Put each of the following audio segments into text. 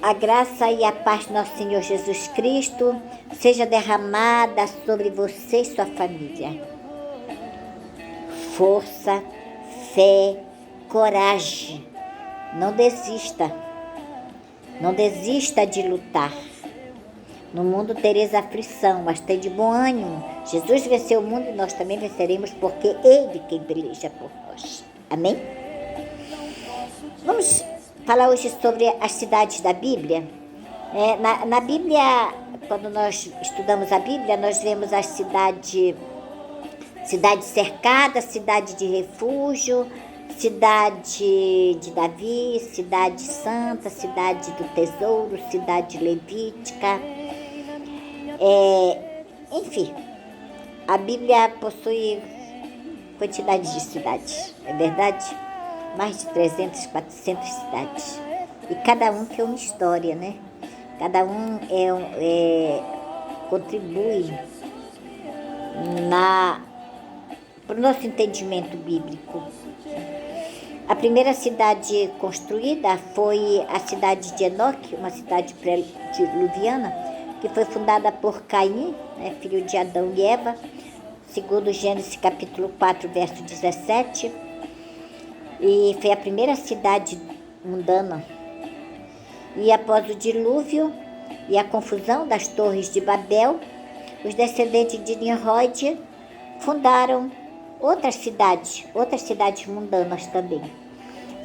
A graça e a paz do nosso Senhor Jesus Cristo seja derramada sobre você e sua família. Força, fé, coragem. Não desista. Não desista de lutar. No mundo tereis aflição, mas tem de bom ânimo. Jesus venceu o mundo e nós também venceremos, porque Ele quem peleja por nós. Amém? Vamos falar hoje sobre as cidades da Bíblia. Na Bíblia, quando nós estudamos a Bíblia, nós vemos as cidade cercada, cidade de refúgio, cidade de Davi, cidade santa, cidade do tesouro, cidade levítica. Enfim, a Bíblia possui quantidade de cidades, é verdade? Mais de 300, 400 cidades. E cada um tem uma história, né? Cada um contribui para o nosso entendimento bíblico. A primeira cidade construída foi a cidade de Enoque, uma cidade pré-diluviana, que foi fundada por Caim, filho de Adão e Eva, segundo Gênesis capítulo 4, verso 17. E foi a primeira cidade mundana. E após o dilúvio e a confusão das torres de Babel, os descendentes de Nimrod fundaram outras cidades mundanas também.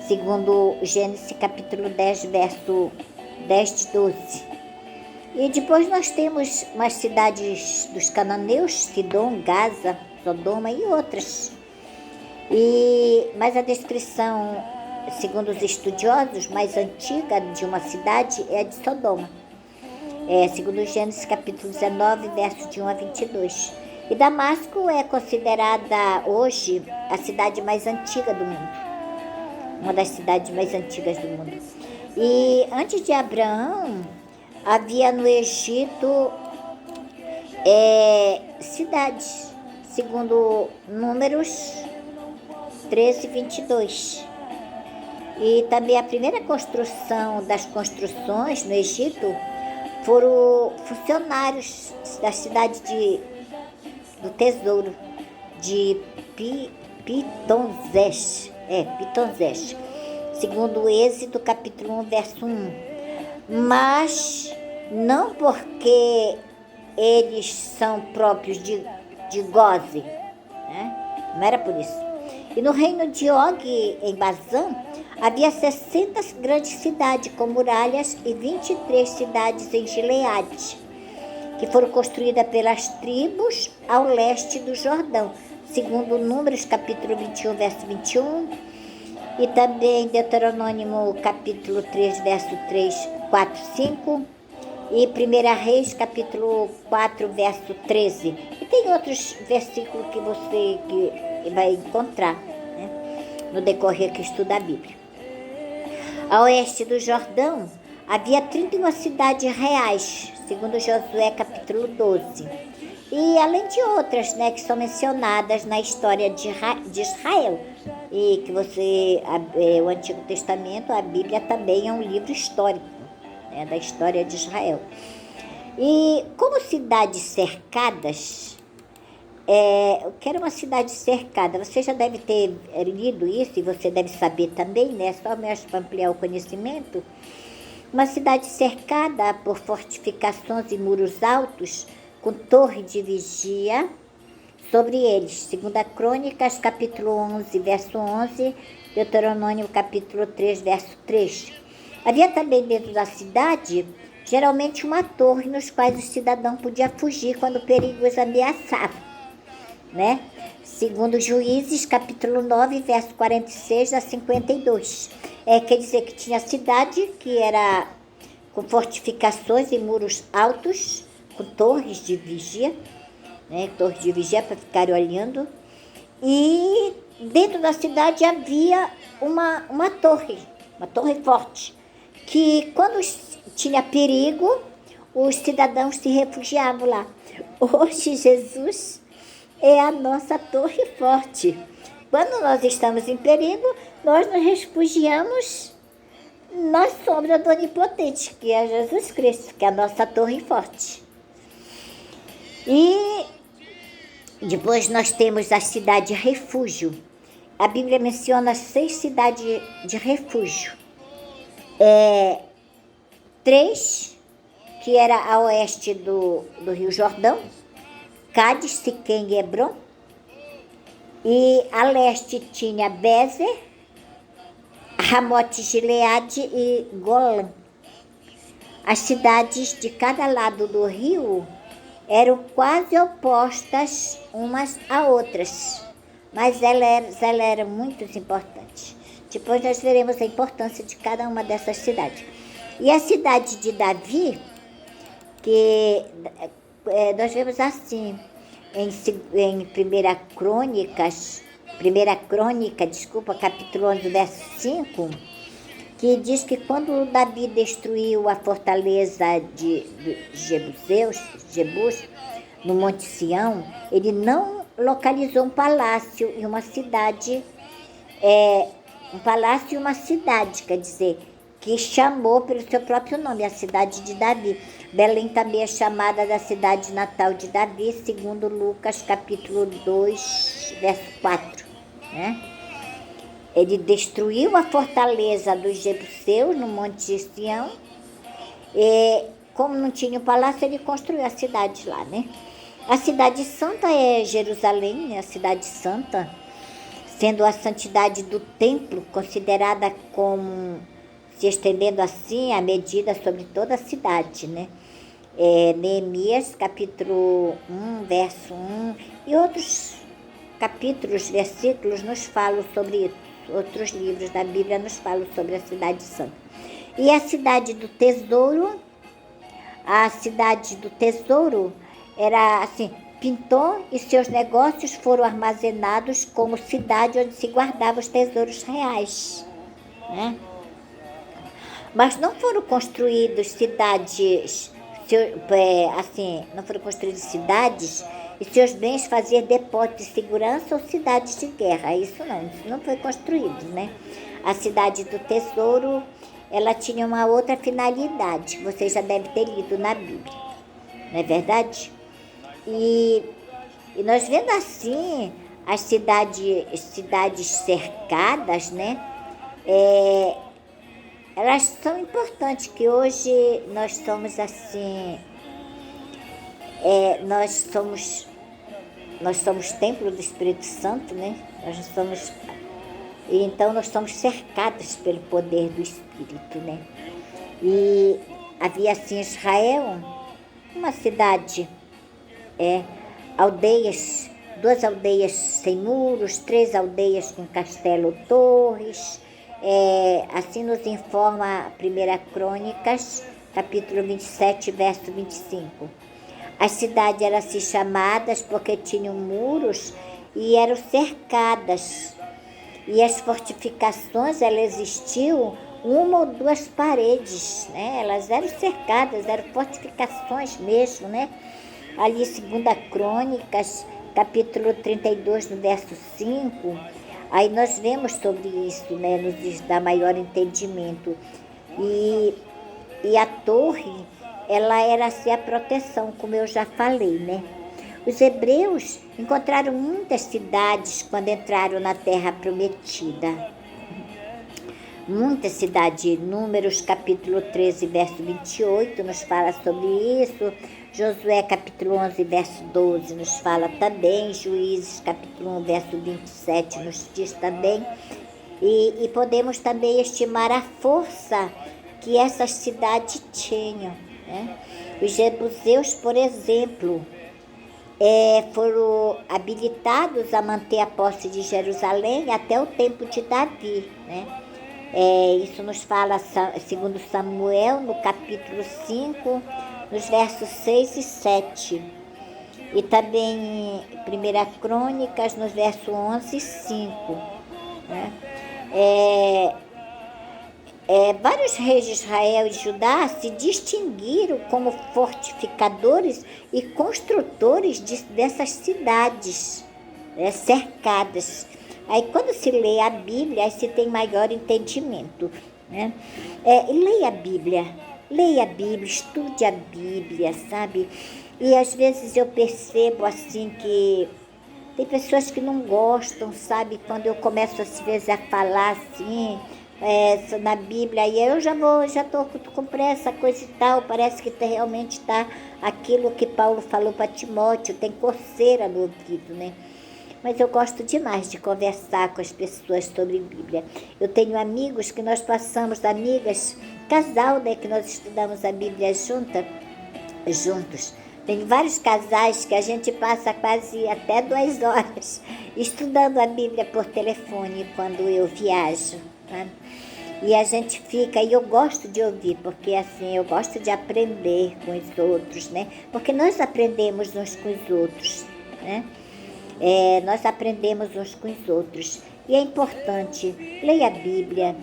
Segundo Gênesis capítulo 10, verso 10 de 12. E depois nós temos umas cidades dos cananeus, Sidom, Gaza, Sodoma e outras. Mas a descrição, segundo os estudiosos, mais antiga de uma cidade é a de Sodoma. Segundo Gênesis capítulo 19, verso de 1 a 22. E Damasco é considerada hoje a cidade mais antiga do mundo. Uma das cidades mais antigas do mundo. E antes de Abraão, havia no Egito cidades, segundo Números 13, 22. E também a primeira construção das construções no Egito foram funcionários da cidade do tesouro de Pitonzés, segundo Êxodo capítulo 1, verso 1. Mas não porque eles são próprios de Goze, né? Não era por isso. E no reino de Og, em Bazã, havia 60 grandes cidades com muralhas e 23 cidades em Gileade, que foram construídas pelas tribos ao leste do Jordão, segundo Números capítulo 21, verso 21, e também Deuteronômio capítulo 3, verso 3, 4, 5, e 1 Reis capítulo 4, verso 13. E tem outros versículos que você vai encontrar, né, no decorrer que estuda a Bíblia. A oeste do Jordão havia 31 cidades reais, segundo Josué capítulo 12. E além de outras, né, que são mencionadas na história de Israel. E que o Antigo Testamento, a Bíblia também é um livro histórico, né, da história de Israel. E como cidades cercadas, o que era uma cidade cercada? Você já deve ter lido isso e você deve saber também, né? Só mesmo para ampliar o conhecimento. Uma cidade cercada por fortificações e muros altos, com torre de vigia sobre eles. Segunda Crônicas, capítulo 11, verso 11, Deuteronômio, capítulo 3, verso 3. Havia também dentro da cidade, geralmente uma torre nos quais o cidadão podia fugir quando o perigo os ameaçava, né? Segundo Juízes, capítulo 9, verso 46 a 52. Quer dizer que tinha cidade que era com fortificações e muros altos, com torres de vigia, né? Torres de vigia para ficar olhando. E dentro da cidade havia uma torre forte, que quando tinha perigo, os cidadãos se refugiavam lá. Hoje Jesus é a nossa torre forte. Quando nós estamos em perigo, nós nos refugiamos Nós somos a do Onipotente, que é Jesus Cristo, que é a nossa torre forte. E depois nós temos a cidade refúgio. A Bíblia menciona 6 cidades de refúgio. 3, que era a oeste do Rio Jordão, Cádiz, Siquém e Hebron. E a leste tinha Bezer, Ramote Gileade e Golã. As cidades de cada lado do rio eram quase opostas umas a outras, mas elas eram muito importantes. Depois nós veremos a importância de cada uma dessas cidades. E a cidade de Davi, que nós vemos assim, em 1 Crônica, capítulo 11, verso 5, que diz que quando Davi destruiu a fortaleza de Jebus, no Monte Sião, ele não localizou um palácio e uma cidade, quer dizer, que chamou pelo seu próprio nome, a cidade de Davi. Belém também é chamada da cidade natal de Davi, segundo Lucas, capítulo 2, verso 4. Né? Ele destruiu a fortaleza dos jebuseus no Monte Sião, e como não tinha um palácio, ele construiu a cidade lá, né? A cidade santa é Jerusalém, né? A cidade santa, sendo a santidade do templo considerada como se estendendo assim a medida sobre toda a cidade, né? Neemias, capítulo 1, verso 1, e outros capítulos, versículos nos falam sobre isso. Outros livros da Bíblia nos falam sobre a cidade santa. E a cidade do tesouro era assim, Pintom e seus negócios foram armazenados como cidade onde se guardavam os tesouros reais, né? Mas não foram construídas cidades, e seus bens faziam depósito de segurança ou cidades de guerra. Isso não foi construído, né? A cidade do tesouro, ela tinha uma outra finalidade, que vocês já devem ter lido na Bíblia, não é verdade? E nós vendo assim as cidades cercadas, né? Elas são importantes, que hoje nós somos assim, nós somos templo do Espírito Santo, né? Então nós somos cercados pelo poder do Espírito, né? E havia assim em Israel uma cidade, aldeias, 2 aldeias sem muros, 3 aldeias com castelo torres. Assim nos informa 1 Crônicas, capítulo 27, verso 25. As cidades eram assim chamadas porque tinham muros e eram cercadas. E as fortificações, elas existiam 1 ou 2 paredes, né? Elas eram cercadas, eram fortificações mesmo, né? Ali, 2 Crônicas, capítulo 32, no verso 5, aí nós vemos sobre isso, né? Nos dá maior entendimento. E a torre, ela era assim a proteção, como eu já falei, né? Os hebreus encontraram muitas cidades quando entraram na terra prometida. Muitas cidades. Números, capítulo 13, verso 28, nos fala sobre isso. Josué, capítulo 11, verso 12, nos fala também. Juízes, capítulo 1, verso 27, nos diz também. E podemos também estimar a força que essas cidades tinham, né? Os jebuseus, por exemplo, foram habilitados a manter a posse de Jerusalém até o tempo de Davi, né? Isso nos fala segundo Samuel, no capítulo 5, nos versos 6 e 7. E também 1 Crônicas, nos versos 11 e 5. Né? Vários reis de Israel e Judá se distinguiram como fortificadores e construtores dessas cidades, cercadas. Aí quando se lê a Bíblia, aí se tem maior entendimento. né? E leia a Bíblia, estude a Bíblia, sabe? E às vezes eu percebo assim que tem pessoas que não gostam, sabe? Quando eu começo às vezes a falar assim, na Bíblia, e eu já estou com pressa, coisa e tal, parece que realmente está aquilo que Paulo falou para Timóteo, tem coceira no ouvido, né? Mas eu gosto demais de conversar com as pessoas sobre Bíblia. Eu tenho amigos que nós passamos, amigas, casal, né, que nós estudamos a Bíblia juntos. Tem vários casais que a gente passa quase até 2 horas estudando a Bíblia por telefone quando eu viajo, né? E a gente fica, e eu gosto de ouvir, porque assim, eu gosto de aprender com os outros, né? Porque nós aprendemos uns com os outros, né? Nós aprendemos uns com os outros. E é importante, leia a Bíblia,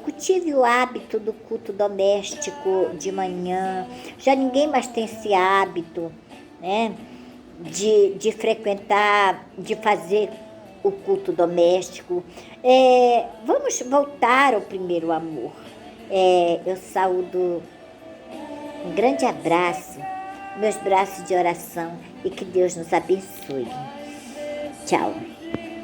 cultive o hábito do culto doméstico de manhã. Já ninguém mais tem esse hábito, né? De frequentar, de fazer o culto doméstico. Vamos voltar ao primeiro amor. Eu saúdo um grande abraço, meus braços de oração e que Deus nos abençoe. Tchau.